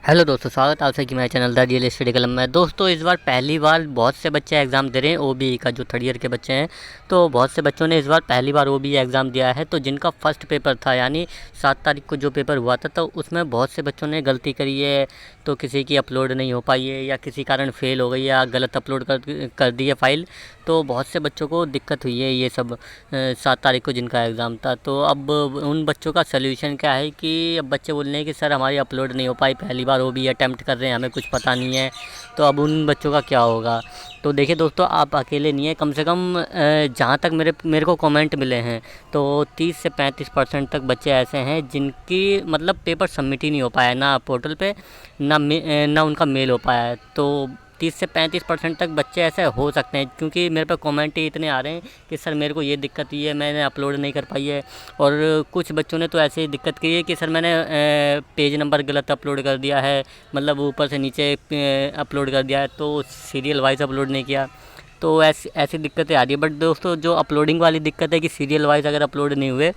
Hello दोस्तों, स्वागत है आपसे कि मेरे चैनल द रियल स्टडी कलम में। दोस्तों, इस बार पहली बार बहुत से बच्चे एग्ज़ाम दे रहे हैं ओबीई का, जो थर्ड ईयर के बच्चे हैं। तो बहुत से बच्चों ने इस बार पहली बार ओबीई एग्ज़ाम दिया है। तो जिनका फर्स्ट पेपर था, यानी 7 तारीख को जो पेपर हुआ था, तो उसमें बहुत से बच्चों ने गलती करी है। तो किसी की अपलोड नहीं हो पाई है, या किसी कारण फेल हो गई, या गलत अपलोड कर दी है फाइल। तो बहुत से बच्चों को दिक्कत हुई है ये सब 7 तारीख को जिनका एग्ज़ाम था। तो अब उन बच्चों का सल्यूशन क्या है कि अब बच्चे बोल रहे हैं कि सर हमारी अपलोड नहीं हो पाई, पहली बार वो भी अटैम्प्ट कर रहे हैं, हमें कुछ पता नहीं है। तो अब उन बच्चों का क्या होगा? तो देखिए दोस्तों, आप अकेले नहीं हैं। कम से कम जहाँ तक मेरे को कमेंट मिले हैं, तो 30 से 35% तक बच्चे ऐसे हैं जिनकी मतलब पेपर सबमिट ही नहीं हो पाया है, ना पोर्टल पे, ना उनका मेल हो पाया है। तो 30 से 35% तक बच्चे ऐसे हो सकते हैं, क्योंकि मेरे पे कमेंट ही इतने आ रहे हैं कि सर मेरे को ये दिक्कत हुई है, मैंने अपलोड नहीं कर पाई है। और कुछ बच्चों ने तो ऐसे ही दिक्कत की है कि सर मैंने पेज नंबर गलत अपलोड कर दिया है, मतलब ऊपर से नीचे अपलोड कर दिया है, तो सीरियल वाइज अपलोड नहीं किया। तो ऐसी ऐसी दिक्कतें आ रही है। बट दोस्तों, जो अपलोडिंग वाली दिक्कत है कि सीरियल वाइज अगर अपलोड नहीं हुए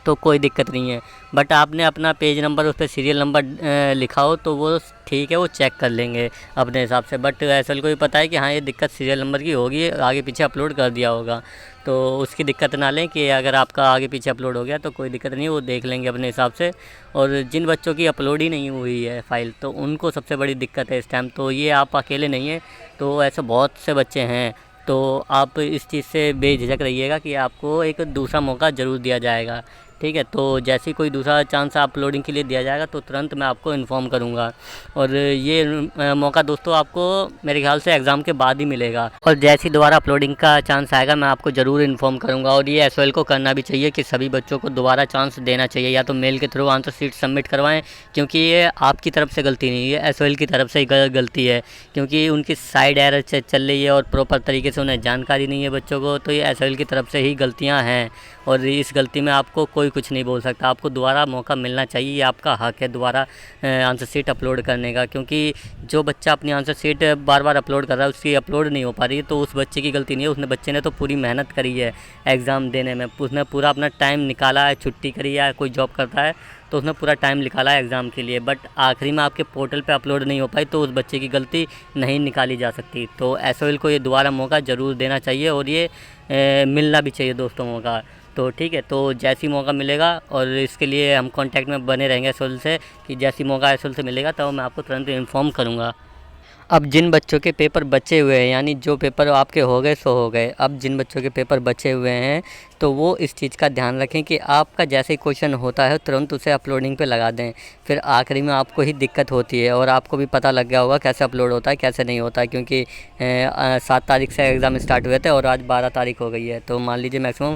तो कोई दिक्कत नहीं है। बट आपने अपना पेज नंबर, उस पर सीरियल नंबर लिखा हो तो वो ठीक है, वो चेक कर लेंगे अपने हिसाब से। बट एसएल को भी पता है कि हाँ, ये दिक्कत सीरियल नंबर की होगी, आगे पीछे अपलोड कर दिया होगा। तो उसकी दिक्कत ना लें कि अगर आपका आगे पीछे अपलोड हो गया तो कोई दिक्कत नहीं है, वो देख लेंगे अपने हिसाब से। और जिन बच्चों की अपलोड ही नहीं हुई है फ़ाइल, तो उनको सबसे बड़ी दिक्कत है इस टाइम। तो ये आप अकेले नहीं हैं, तो ऐसे बहुत से बच्चे हैं। तो आप इस चीज़ से बेझिझक रहिएगा कि आपको एक दूसरा मौका ज़रूर दिया जाएगा। ठीक है, तो जैसे ही कोई दूसरा चांस अपलोडिंग के लिए दिया जाएगा तो तुरंत मैं आपको इन्फॉर्म करूँगा। और ये मौका दोस्तों आपको मेरे ख्याल से एग्ज़ाम के बाद ही मिलेगा। और जैसे ही दोबारा अपलोडिंग का चांस आएगा मैं आपको ज़रूर इन्फॉर्म करूँगा। और ये एसओएल को करना भी चाहिए कि सभी बच्चों को दोबारा चांस देना चाहिए, या तो मेल के थ्रू आंसर शीट सबमिट करवाएं, क्योंकि ये आपकी तरफ से गलती नहीं है, एसओएल की तरफ से ही गलती है। क्योंकि उनकी साइड एरर चल रही है और प्रॉपर तरीके से उन्हें जानकारी नहीं है बच्चों को, तो ये एसओएल की तरफ से ही गलतियाँ हैं। और इस गलती में आपको कोई कुछ नहीं बोल सकता। आपको दोबारा मौका मिलना चाहिए, ये आपका हक है दोबारा आंसर शीट अपलोड करने का। क्योंकि जो बच्चा अपनी आंसर शीट बार बार अपलोड कर रहा है, उसकी अपलोड नहीं हो पा रही है, तो उस बच्चे की गलती नहीं है। उसने बच्चे ने तो पूरी मेहनत करी है एग्ज़ाम देने में, उसने पूरा अपना टाइम निकाला है, छुट्टी करी है, कोई जॉब करता है तो उसने पूरा टाइम निकाला है एग्ज़ाम के लिए। बट आखिरी में आपके पोर्टल पे अपलोड नहीं हो पाई, तो उस बच्चे की गलती नहीं निकाली जा सकती। तो एसओएल को ये दोबारा मौका ज़रूर देना चाहिए, और ये मिलना भी चाहिए दोस्तों मौका। तो ठीक है, तो जैसी मौका मिलेगा, और इसके लिए हम कांटेक्ट में बने रहेंगे एसओएल से, कि जैसी मौका एसओएल से मिलेगा तो मैं आपको तुरंत इन्फॉर्म करूँगा। अब जिन बच्चों के पेपर बचे हुए हैं, यानी जो पेपर आपके हो गए सो हो गए, अब जिन बच्चों के पेपर बचे हुए हैं तो वो इस चीज़ का ध्यान रखें कि आपका जैसे ही क्वेश्चन होता है तुरंत उसे अपलोडिंग पे लगा दें। फिर आखिरी में आपको ही दिक्कत होती है, और आपको भी पता लग गया होगा कैसे अपलोड होता है कैसे नहीं होता है। क्योंकि 7 तारीख से एग्ज़ाम स्टार्ट हुए थे और आज 12 तारीख हो गई है, तो मान लीजिए मैक्सिमम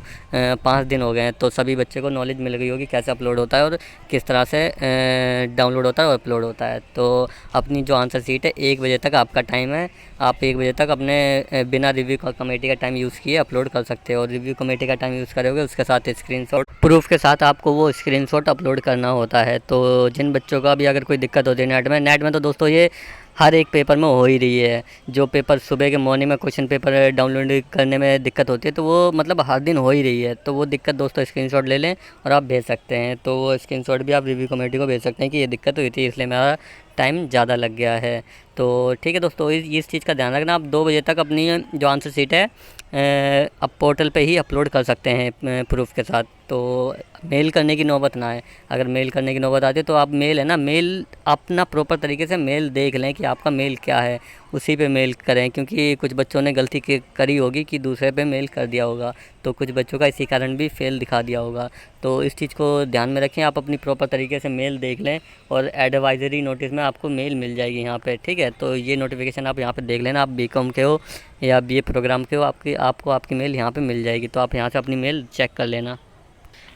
5 दिन हो गए हैं। तो सभी बच्चे को नॉलेज मिल गई होगी कैसे अपलोड होता है और किस तरह से डाउनलोड होता है और अपलोड होता है। तो अपनी जो आंसर शीट है, 1 बजे तक आपका टाइम है, आप 1 बजे तक अपने बिना रिव्यू कमेटी का टाइम यूज़ किए अपलोड कर सकते हो। और रिव्यू कमेटी का टाइम यूज़ करोगे उसके साथ स्क्रीनशॉट प्रूफ के साथ आपको वो स्क्रीनशॉट अपलोड करना होता है। तो जिन बच्चों का भी अगर कोई दिक्कत होती है नेट में तो दोस्तों ये हर एक पेपर में हो ही रही है। जो पेपर सुबह के मॉर्निंग में क्वेश्चन पेपर डाउनलोड करने में दिक्कत होती है, तो वो मतलब हर दिन हो ही रही है। तो वो दिक्कत दोस्तों स्क्रीनशॉट ले लें और आप भेज सकते हैं। तो वो स्क्रीनशॉट भी आप रिव्यू कमेटी को भेज सकते हैं कि ये दिक्कत हुई थी, इसलिए मेरा टाइम ज़्यादा लग गया है। तो ठीक है दोस्तों, इस चीज़ का ध्यान रखना। आप 2 बजे तक अपनी जो आंसर शीट है अब पोर्टल पे ही अपलोड कर सकते हैं प्रूफ के साथ। तो मेल करने की नौबत ना आए। अगर मेल करने की नौबत आती है तो आप मेल है ना, मेल अपना प्रॉपर तरीके से मेल देख लें कि आपका मेल क्या है, उसी पे मेल करें। क्योंकि कुछ बच्चों ने गलती करी होगी कि दूसरे पे मेल कर दिया होगा, तो कुछ बच्चों का इसी कारण भी फेल दिखा दिया होगा। तो इस चीज़ को ध्यान में रखें, आप अपनी प्रॉपर तरीके से मेल देख लें, और एडवाइजरी नोटिस में आपको मेल मिल जाएगी यहाँ पे। ठीक है, तो ये नोटिफिकेशन आप यहाँ पे देख लेना। आप बीकॉम के हो या बीए प्रोग्राम के हो, आपको आपकी मेल यहाँ पे मिल जाएगी, तो आप यहाँ से अपनी मेल चेक कर लेना।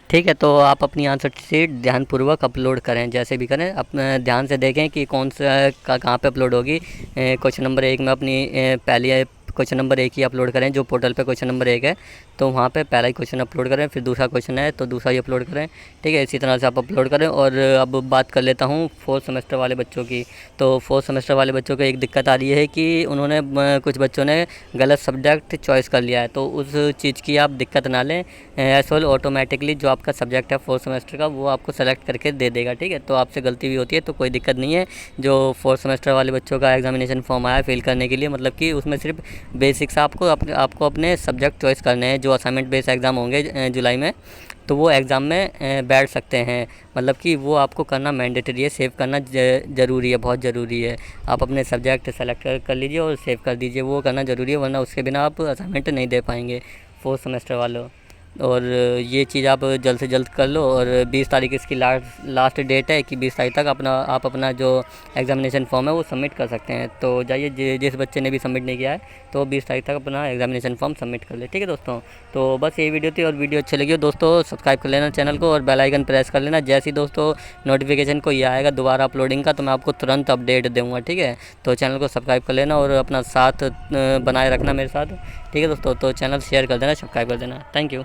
ठीक है, तो आप अपनी आंसर शीट ध्यानपूर्वक अपलोड करें, जैसे भी करें अपना ध्यान से देखें कि कौन सा कहाँ पे अपलोड होगी। क्वेश्चन नंबर 1 में अपनी पहली क्वेश्चन नंबर 1 ही अपलोड करें, जो पोर्टल पे क्वेश्चन नंबर 1 है। तो वहाँ पे पहला ही क्वेश्चन अपलोड करें, फिर दूसरा क्वेश्चन है तो दूसरा ही अपलोड करें, ठीक है। इसी तरह से आप अपलोड करें। और अब बात कर लेता हूँ 4th सेमेस्टर वाले बच्चों की। तो 4th सेमेस्टर वाले बच्चों को एक दिक्कत आ रही है कि उन्होंने कुछ बच्चों ने गलत सब्जेक्ट चॉइस कर लिया है, तो उस चीज़ की आप दिक्कत ना लें। एज वेल ऑटोमेटिकली जो आपका सब्जेक्ट है 4th सेमेस्टर का वो आपको सेलेक्ट करके दे देगा, ठीक है। तो आपसे गलती भी होती है तो कोई दिक्कत नहीं है। जो 4th सेमेस्टर वाले बच्चों का एग्जामिनेशन फॉर्म आया फिल करने के लिए, मतलब कि उसमें सिर्फ बेसिक्स आपको अपने सब्जेक्ट चॉइस करने हैं। जो असाइनमेंट बेस्ड एग्ज़ाम होंगे जुलाई में, तो वो एग्ज़ाम में बैठ सकते हैं। मतलब कि वो आपको करना मैंडेटरी है, सेव करना ज़रूरी है, बहुत ज़रूरी है। आप अपने सब्जेक्ट सेलेक्ट कर लीजिए और सेव कर दीजिए, वो करना ज़रूरी है, वरना उसके बिना आप असाइनमेंट नहीं दे पाएंगे 4th सेमेस्टर वालों। और ये चीज़ आप जल्द से जल्द कर लो। और 20 तारीख इसकी लास्ट डेट है कि 20 तारीख तक आप अपना जो एग्ज़ामिनेशन फॉर्म है वो सबमिट कर सकते हैं। तो जाइए, जिस बच्चे ने भी सबमिट नहीं किया है तो 20 तारीख तक अपना एग्ज़ामिनेशन फॉर्म सबमिट कर ले, ठीक है दोस्तों। तो बस यही वीडियो थी, और वीडियो अच्छी लगी हो दोस्तों सब्सक्राइब कर लेना चैनल को और बेल आइकन प्रेस कर लेना। जैसे ही दोस्तों नोटिफिकेशन को ये आएगा दोबारा अपलोडिंग का, तो मैं आपको तुरंत अपडेट दूँगा, ठीक है। तो चैनल को सब्सक्राइब कर लेना और अपना साथ बनाए रखना मेरे साथ, ठीक है दोस्तों। तो चैनल शेयर कर देना, सब्सक्राइब कर देना। Thank you.